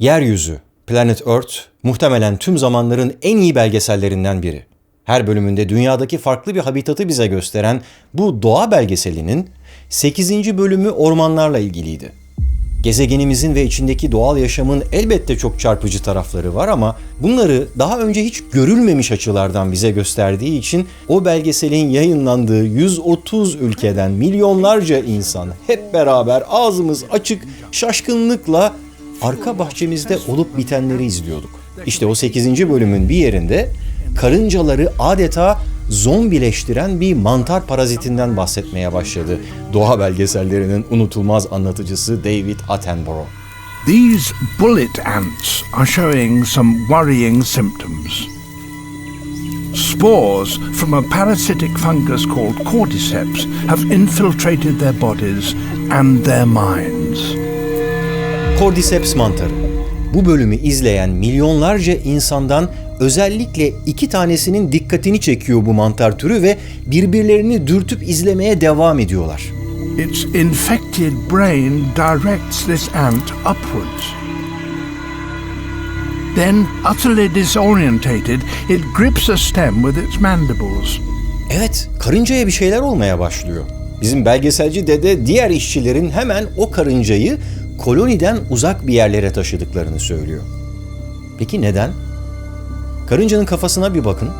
Yeryüzü, Planet Earth, muhtemelen tüm zamanların en iyi belgesellerinden biri. Her bölümünde dünyadaki farklı bir habitatı bize gösteren bu doğa belgeselinin 8. bölümü ormanlarla ilgiliydi. Gezegenimizin ve içindeki doğal yaşamın elbette çok çarpıcı tarafları var ama bunları daha önce hiç görülmemiş açılardan bize gösterdiği için o belgeselin yayınlandığı 130 ülkeden milyonlarca insan hep beraber ağzımız açık şaşkınlıkla arka bahçemizde olup bitenleri izliyorduk. İşte o 8. bölümün bir yerinde karıncaları adeta zombileştiren bir mantar parazitinden bahsetmeye başladı doğa belgesellerinin unutulmaz anlatıcısı David Attenborough. These bullet ants are showing some worrying symptoms. Spores from a parasitic fungus called cordyceps have infiltrated their bodies and their minds. Cordyceps mantarı. Bu bölümü izleyen milyonlarca insandan özellikle 2 tanesinin dikkatini çekiyor bu mantar türü ve birbirlerini dürtüp izlemeye devam ediyorlar. Its infected brain directs this ant upwards. Then, utterly disorientated, it grips a stem with its mandibles. Evet, karıncaya bir şeyler olmaya başlıyor. Bizim belgeselci dede diğer işçilerin hemen o karıncayı koloniden uzak bir yerlere taşıdıklarını söylüyor. Peki neden? Karıncanın kafasına bir bakın.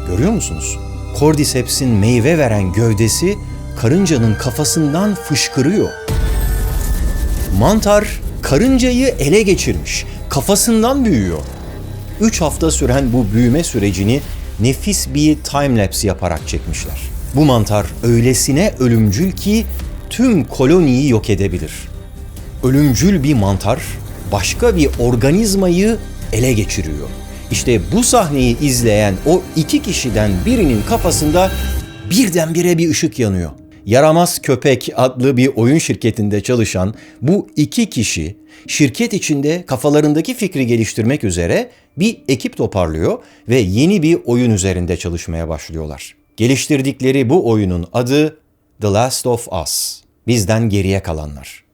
Görüyor musunuz? Cordyceps'in meyve veren gövdesi karıncanın kafasından fışkırıyor. Mantar karıncayı ele geçirmiş, kafasından büyüyor. 3 hafta süren bu büyüme sürecini nefis bir timelapse yaparak çekmişler. Bu mantar öylesine ölümcül ki tüm koloniyi yok edebilir. Ölümcül bir mantar başka bir organizmayı ele geçiriyor. İşte bu sahneyi izleyen o 2 kişiden birinin kafasında birdenbire bir ışık yanıyor. Yaramaz Köpek adlı bir oyun şirketinde çalışan bu 2 kişi şirket içinde kafalarındaki fikri geliştirmek üzere bir ekip toparlıyor ve yeni bir oyun üzerinde çalışmaya başlıyorlar. Geliştirdikleri bu oyunun adı The Last of Us, Bizden Geriye Kalanlar.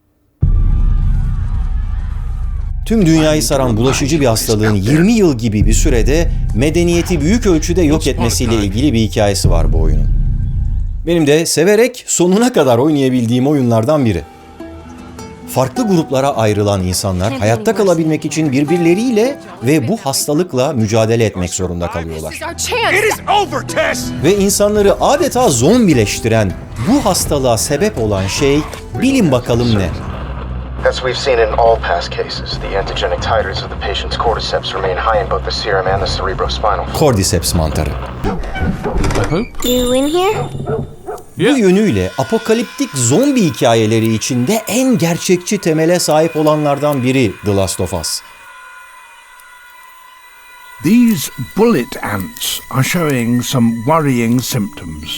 Tüm dünyayı saran bulaşıcı bir hastalığın 20 yıl gibi bir sürede medeniyeti büyük ölçüde yok etmesiyle ilgili bir hikayesi var bu oyunun. Benim de severek sonuna kadar oynayabildiğim oyunlardan biri. Farklı gruplara ayrılan insanlar hayatta kalabilmek için birbirleriyle ve bu hastalıkla mücadele etmek zorunda kalıyorlar. Ve insanları adeta zombileştiren bu hastalığa sebep olan şey bilin bakalım ne? As we've seen in all past cases, the antigenic titers of the patient's cordyceps remain high in both the serum and the cerebrospinal fluid. Cordyceps mantarı. You in here? Bu yönüyle apokaliptik zombi hikayeleri içinde en gerçekçi temele sahip olanlardan biri The Last of Us. These bullet ants are showing some worrying symptoms.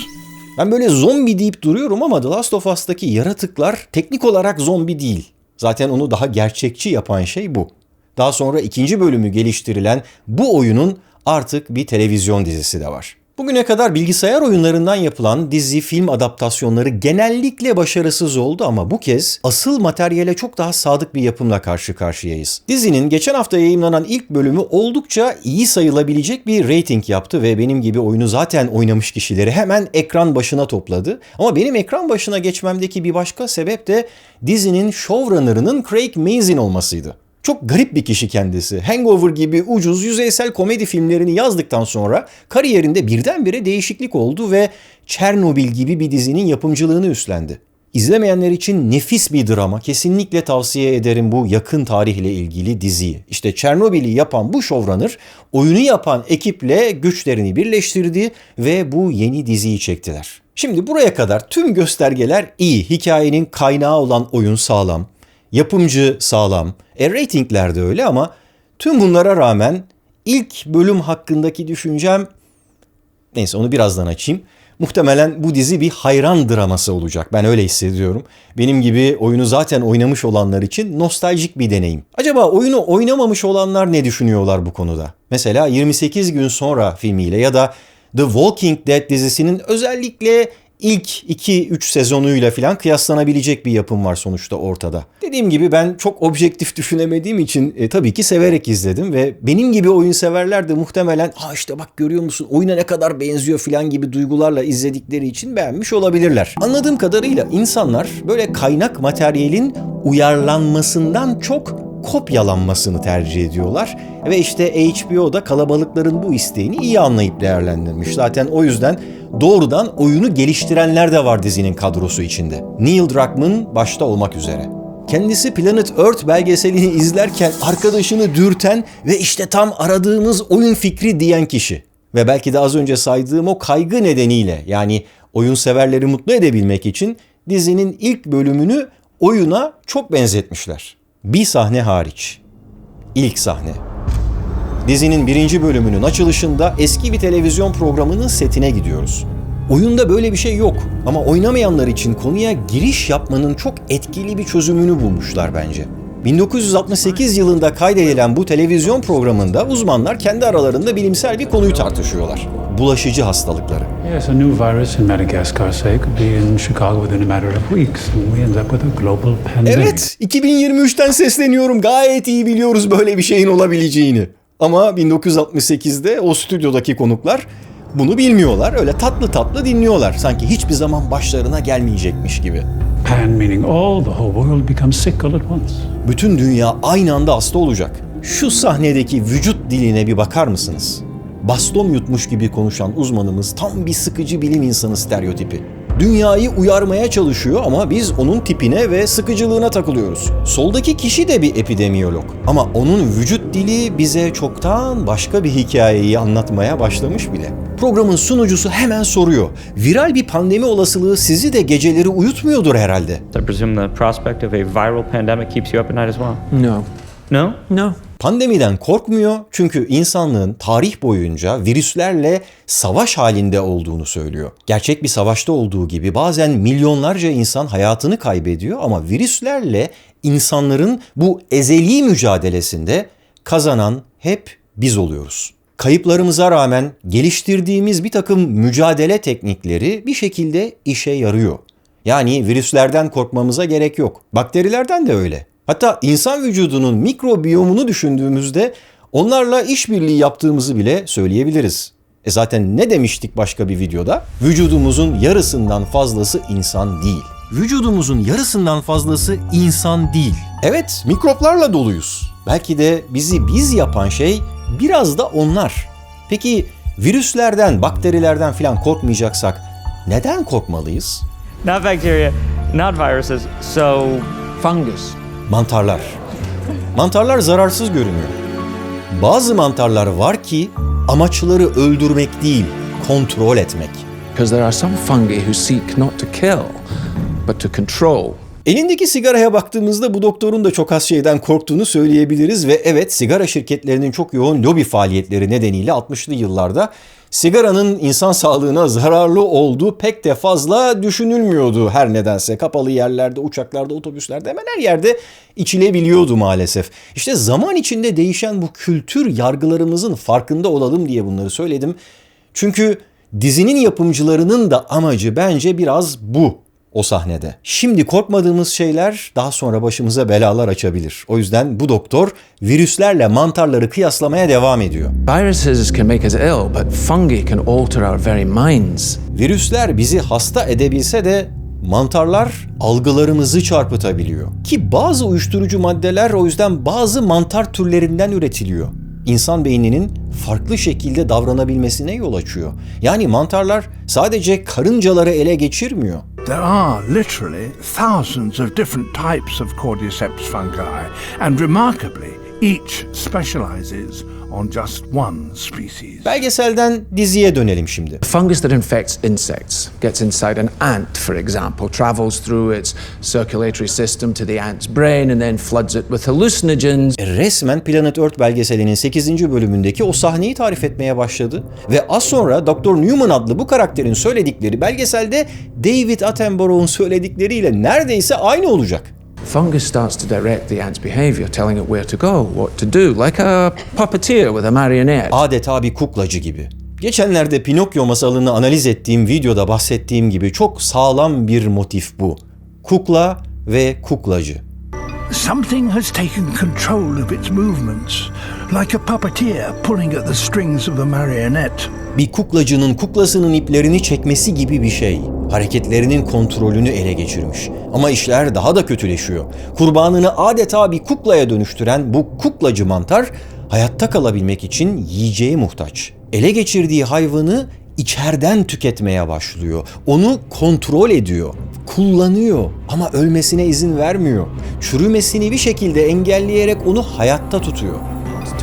Ben böyle zombi deyip duruyorum ama The Last of Us'taki yaratıklar teknik olarak zombi değil. Zaten onu daha gerçekçi yapan şey bu. Daha sonra 2. bölümü geliştirilen bu oyunun artık bir televizyon dizisi de var. Bugüne kadar bilgisayar oyunlarından yapılan dizi, film adaptasyonları genellikle başarısız oldu ama bu kez asıl materyale çok daha sadık bir yapımla karşı karşıyayız. Dizinin geçen hafta yayımlanan ilk bölümü oldukça iyi sayılabilecek bir rating yaptı ve benim gibi oyunu zaten oynamış kişileri hemen ekran başına topladı. Ama benim ekran başına geçmemdeki bir başka sebep de dizinin showrunner'ının Craig Mazin olmasıydı. Çok garip bir kişi kendisi. Hangover gibi ucuz, yüzeysel komedi filmlerini yazdıktan sonra kariyerinde birdenbire değişiklik oldu ve Chernobyl gibi bir dizinin yapımcılığını üstlendi. İzlemeyenler için nefis bir drama. Kesinlikle tavsiye ederim bu yakın tarihle ilgili diziyi. İşte Chernobyl'i yapan bu showrunner, oyunu yapan ekiple güçlerini birleştirdi ve bu yeni diziyi çektiler. Şimdi buraya kadar tüm göstergeler iyi. Hikayenin kaynağı olan oyun sağlam. Yapımcı sağlam, ratingler de öyle ama tüm bunlara rağmen ilk bölüm hakkındaki düşüncem, neyse onu birazdan açayım. Muhtemelen bu dizi bir hayran draması olacak. Ben öyle hissediyorum. Benim gibi oyunu zaten oynamış olanlar için nostaljik bir deneyim. Acaba oyunu oynamamış olanlar ne düşünüyorlar bu konuda? Mesela 28 gün sonra filmiyle ya da The Walking Dead dizisinin özellikle ilk 2-3 sezonuyla falan kıyaslanabilecek bir yapım var sonuçta ortada. Dediğim gibi ben çok objektif düşünemediğim için tabii ki severek izledim ve benim gibi oyun severler de muhtemelen işte bak görüyor musun oyuna ne kadar benziyor falan gibi duygularla izledikleri için beğenmiş olabilirler. Anladığım kadarıyla insanlar böyle kaynak materyalin uyarlanmasından çok kopyalanmasını tercih ediyorlar. Ve işte HBO'da kalabalıkların bu isteğini iyi anlayıp değerlendirmiş. Zaten o yüzden doğrudan oyunu geliştirenler de var dizinin kadrosu içinde. Neil Druckmann başta olmak üzere. Kendisi Planet Earth belgeselini izlerken arkadaşını dürten ve işte tam aradığımız oyun fikri diyen kişi. Ve belki de az önce saydığım o kaygı nedeniyle yani oyun severleri mutlu edebilmek için dizinin ilk bölümünü oyuna çok benzetmişler. Bir sahne hariç. İlk sahne. Dizinin 1. bölümünün açılışında eski bir televizyon programının setine gidiyoruz. Oyunda böyle bir şey yok ama oynamayanlar için konuya giriş yapmanın çok etkili bir çözümünü bulmuşlar bence. 1968 yılında kaydedilen bu televizyon programında uzmanlar kendi aralarında bilimsel bir konuyu tartışıyorlar. Bulaşıcı hastalıkları. Yes, a new virus in Madagascar, say, could be in Chicago within a matter of weeks, and we end up with a global pandemic. Evet, 2023'ten sesleniyorum. Gayet iyi biliyoruz böyle bir şeyin olabileceğini. Ama 1968'de o stüdyodaki konuklar bunu bilmiyorlar. Öyle tatlı tatlı dinliyorlar. Sanki hiçbir zaman başlarına gelmeyecekmiş gibi. Pan meaning all, the whole world becomes sick all at once. Bütün dünya aynı anda hasta olacak. Şu sahnedeki vücut diline bir bakar mısınız? Baston yutmuş gibi konuşan uzmanımız tam bir sıkıcı bilim insanı stereotipi. Dünyayı uyarmaya çalışıyor ama biz onun tipine ve sıkıcılığına takılıyoruz. Soldaki kişi de bir epidemiyolog ama onun vücut dili bize çoktan başka bir hikayeyi anlatmaya başlamış bile. Programın sunucusu hemen soruyor. Viral bir pandemi olasılığı sizi de geceleri uyutmuyordur herhalde. I presume the prospect of a viral pandemic keeps you up at night as well? No. No? No. Pandemiden korkmuyor çünkü insanlığın tarih boyunca virüslerle savaş halinde olduğunu söylüyor. Gerçek bir savaşta olduğu gibi bazen milyonlarca insan hayatını kaybediyor ama virüslerle insanların bu ezeli mücadelesinde kazanan hep biz oluyoruz. Kayıplarımıza rağmen geliştirdiğimiz bir takım mücadele teknikleri bir şekilde işe yarıyor. Yani virüslerden korkmamıza gerek yok. Bakterilerden de öyle. Hatta insan vücudunun mikrobiyomunu düşündüğümüzde onlarla işbirliği yaptığımızı bile söyleyebiliriz. Zaten ne demiştik başka bir videoda? Vücudumuzun yarısından fazlası insan değil. Vücudumuzun yarısından fazlası insan değil. Evet, mikroplarla doluyuz. Belki de bizi biz yapan şey biraz da onlar. Peki virüslerden, bakterilerden falan korkmayacaksak neden korkmalıyız? Not bacteria, not viruses, so... Fungus. Mantarlar. Mantarlar zararsız görünüyor. Bazı mantarlar var ki amaçları öldürmek değil, kontrol etmek. Because there are some fungi who seek not to kill, but to control. Elindeki sigaraya baktığımızda bu doktorun da çok az şeyden korktuğunu söyleyebiliriz ve evet sigara şirketlerinin çok yoğun lobi faaliyetleri nedeniyle 60'lı yıllarda sigaranın insan sağlığına zararlı olduğu pek de fazla düşünülmüyordu her nedense. Kapalı yerlerde, uçaklarda, otobüslerde hemen her yerde içilebiliyordu maalesef. İşte zaman içinde değişen bu kültür yargılarımızın farkında olalım diye bunları söyledim. Çünkü dizinin yapımcılarının da amacı bence biraz bu. O sahnede. Şimdi korkmadığımız şeyler daha sonra başımıza belalar açabilir. O yüzden bu doktor virüslerle mantarları kıyaslamaya devam ediyor. Viruses can make us ill, but fungi can alter our very minds. Virüsler bizi hasta edebilse de mantarlar algılarımızı çarpıtabiliyor. Ki bazı uyuşturucu maddeler o yüzden bazı mantar türlerinden üretiliyor. İnsan beyninin farklı şekilde davranabilmesine yol açıyor. Yani mantarlar sadece karıncaları ele geçirmiyor. There are literally thousands of different types of cordyceps fungi, and remarkably, each specializes on just one species. Belgeselden diziye dönelim şimdi. A fungus that infects insects gets inside an ant, for example, travels through its circulatory system to the ant's brain and then floods it with hallucinogens. Resmen Planet Earth belgeselinin 8. bölümündeki o sahneyi tarif etmeye başladı. Ve az sonra Dr. Newman adlı bu karakterin söyledikleri belgeselde David Attenborough'un söyledikleriyle neredeyse aynı olacak. Fungus starts to direct the ant's behavior, telling it where to go, what to do, like a puppeteer with a marionette. Adeta bir kuklacı gibi. Geçenlerde Pinokyo masalını analiz ettiğim videoda bahsettiğim gibi çok sağlam bir motif bu. Kukla ve kuklacı. Something has taken control of its movements, like a puppeteer pulling at the strings of a marionette. Bir kuklacının kuklasının iplerini çekmesi gibi bir şey. Hareketlerinin kontrolünü ele geçirmiş. Ama işler daha da kötüleşiyor. Kurbanını adeta bir kuklaya dönüştüren bu kuklacı mantar hayatta kalabilmek için yiyeceğe muhtaç. Ele geçirdiği hayvanı içeriden tüketmeye başlıyor. Onu kontrol ediyor, kullanıyor ama ölmesine izin vermiyor. Çürümesini bir şekilde engelleyerek onu hayatta tutuyor.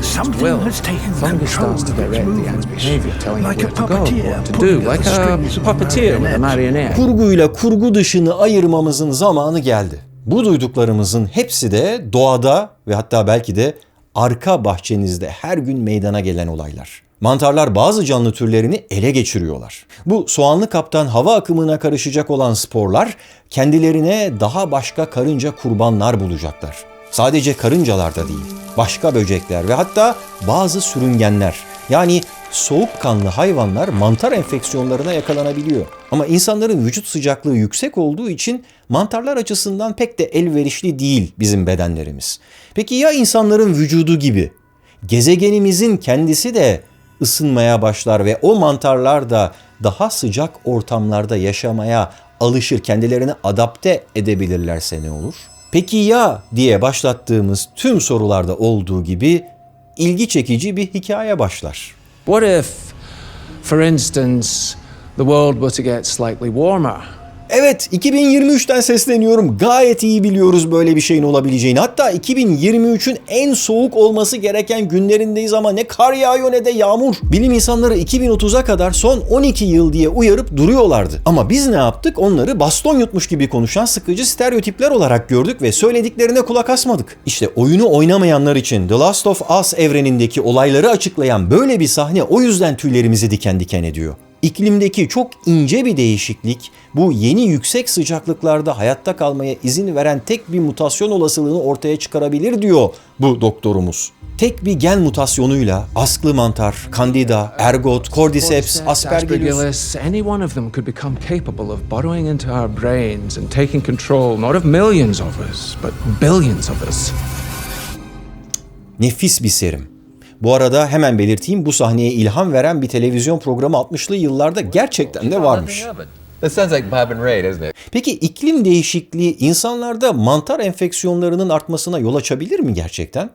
Something has taken Fungus control starts to of its direct the ant's movements, behavior, telling it like a where to go, puppeteer what to do, pulling at like the a strings of a puppeteer with a marionette. marionette. Kurguyla kurgu dışını ayırmamızın zamanı geldi. Bu duyduklarımızın hepsi de doğada ve hatta belki de arka bahçenizde her gün meydana gelen olaylar. Mantarlar bazı canlı türlerini ele geçiriyorlar. Bu soğanlı kaptan hava akımına karışacak olan sporlar kendilerine daha başka karınca kurbanlar bulacaklar. Sadece karıncalarda değil, başka böcekler ve hatta bazı sürüngenler, yani soğukkanlı hayvanlar mantar enfeksiyonlarına yakalanabiliyor. Ama insanların vücut sıcaklığı yüksek olduğu için mantarlar açısından pek de elverişli değil bizim bedenlerimiz. Peki ya insanların vücudu gibi? Gezegenimizin kendisi de ısınmaya başlar ve o mantarlar da daha sıcak ortamlarda yaşamaya alışır, kendilerini adapte edebilirlerse ne olur? Peki ya diye başlattığımız tüm sorularda olduğu gibi ilgi çekici bir hikaye başlar. What if, for instance, the world were to get slightly warmer? Evet, 2023'ten sesleniyorum. Gayet iyi biliyoruz böyle bir şeyin olabileceğini. Hatta 2023'ün en soğuk olması gereken günlerindeyiz ama ne kar yağıyor ne de yağmur. Bilim insanları 2030'a kadar son 12 yıl diye uyarıp duruyorlardı. Ama biz ne yaptık? Onları baston yutmuş gibi konuşan sıkıcı stereotipler olarak gördük ve söylediklerine kulak asmadık. İşte oyunu oynamayanlar için The Last of Us evrenindeki olayları açıklayan böyle bir sahne o yüzden tüylerimizi diken diken ediyor. İklimdeki çok ince bir değişiklik bu yeni yüksek sıcaklıklarda hayatta kalmaya izin veren tek bir mutasyon olasılığını ortaya çıkarabilir diyor bu doktorumuz. Tek bir gen mutasyonuyla asklı mantar, candida, ergot, cordyceps, aspergillus, any one of them could become capable of burrowing into our brains and taking control not of millions of us, but billions of us. Nefis bir serim. Bu arada hemen belirteyim, bu sahneye ilham veren bir televizyon programı 60'lı yıllarda gerçekten de varmış. That sounds like Bob and Ray, doesn't it? Peki iklim değişikliği insanlarda mantar enfeksiyonlarının artmasına yol açabilir mi gerçekten?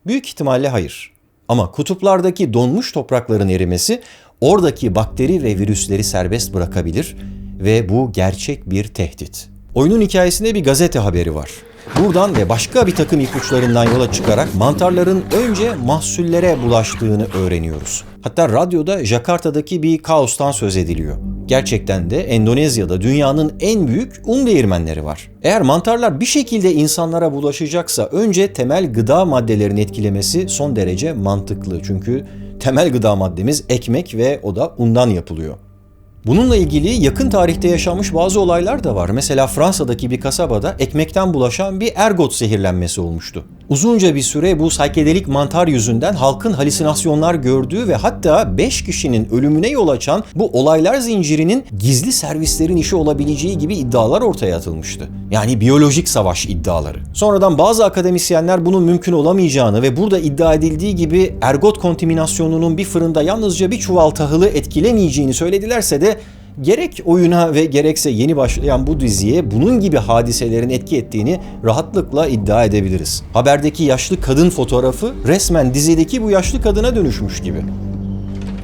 Büyük ihtimalle hayır. Ama kutuplardaki donmuş toprakların erimesi oradaki bakteri ve virüsleri serbest bırakabilir ve bu gerçek bir tehdit. Oyunun hikayesinde bir gazete haberi var. Buradan ve başka bir takım ipuçlarından yola çıkarak mantarların önce mahsullere bulaştığını öğreniyoruz. Hatta radyoda Jakarta'daki bir kaostan söz ediliyor. Gerçekten de Endonezya'da dünyanın en büyük un değirmenleri var. Eğer mantarlar bir şekilde insanlara bulaşacaksa önce temel gıda maddelerini etkilemesi son derece mantıklı. Çünkü temel gıda maddemiz ekmek ve o da undan yapılıyor. Bununla ilgili yakın tarihte yaşanmış bazı olaylar da var. Mesela Fransa'daki bir kasabada ekmekten bulaşan bir ergot zehirlenmesi olmuştu. Uzunca bir süre bu psikedelik mantar yüzünden halkın halüsinasyonlar gördüğü ve hatta 5 kişinin ölümüne yol açan bu olaylar zincirinin gizli servislerin işi olabileceği gibi iddialar ortaya atılmıştı. Yani biyolojik savaş iddiaları. Sonradan bazı akademisyenler bunun mümkün olamayacağını ve burada iddia edildiği gibi ergot kontaminasyonunun bir fırında yalnızca bir çuval tahılı etkilemeyeceğini söyledilerse de gerek oyuna ve gerekse yeni başlayan bu diziye bunun gibi hadiselerin etki ettiğini rahatlıkla iddia edebiliriz. Haberdeki yaşlı kadın fotoğrafı resmen dizideki bu yaşlı kadına dönüşmüş gibi.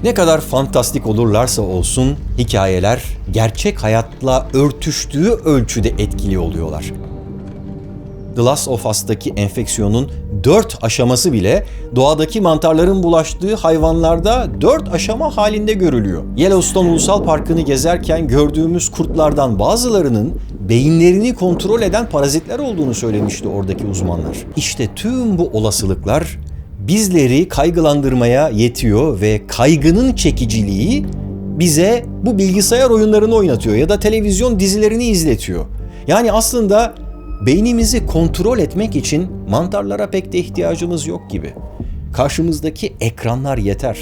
Ne kadar fantastik olurlarsa olsun hikayeler gerçek hayatla örtüştüğü ölçüde etkili oluyorlar. The Last of Us'taki enfeksiyonun 4 aşaması bile doğadaki mantarların bulaştığı hayvanlarda 4 aşama halinde görülüyor. Yellowstone Ulusal Parkı'nı gezerken gördüğümüz kurtlardan bazılarının beyinlerini kontrol eden parazitler olduğunu söylemişti oradaki uzmanlar. İşte tüm bu olasılıklar bizleri kaygılandırmaya yetiyor ve kaygının çekiciliği bize bu bilgisayar oyunlarını oynatıyor ya da televizyon dizilerini izletiyor. Yani aslında beynimizi kontrol etmek için mantarlara pek de ihtiyacımız yok gibi. Karşımızdaki ekranlar yeter.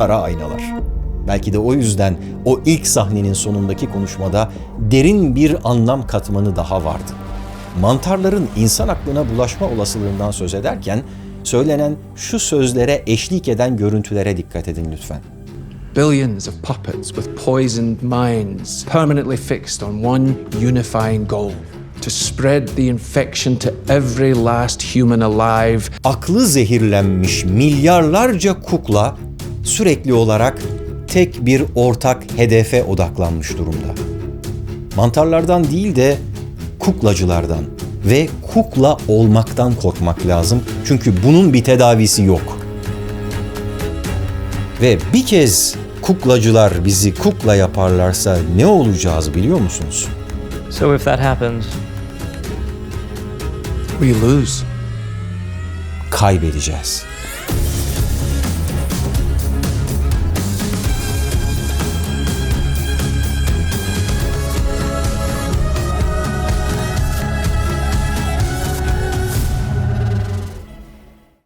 kara aynalar. Belki de o yüzden o ilk sahnenin sonundaki konuşmada derin bir anlam katmanı daha vardı. Mantarların insan aklına bulaşma olasılığından söz ederken söylenen şu sözlere eşlik eden görüntülere dikkat edin lütfen. Billions of puppets with poisoned minds permanently fixed on one unifying goal: to spread the infection to every last human alive. Aklı zehirlenmiş milyarlarca kukla sürekli olarak tek bir ortak hedefe odaklanmış durumda. Mantarlardan değil de kuklacılardan ve kukla olmaktan korkmak lazım. Çünkü bunun bir tedavisi yok. Ve bir kez kuklacılar bizi kukla yaparlarsa ne olacağız biliyor musunuz? So if that happens, We lose. Kaybedeceğiz.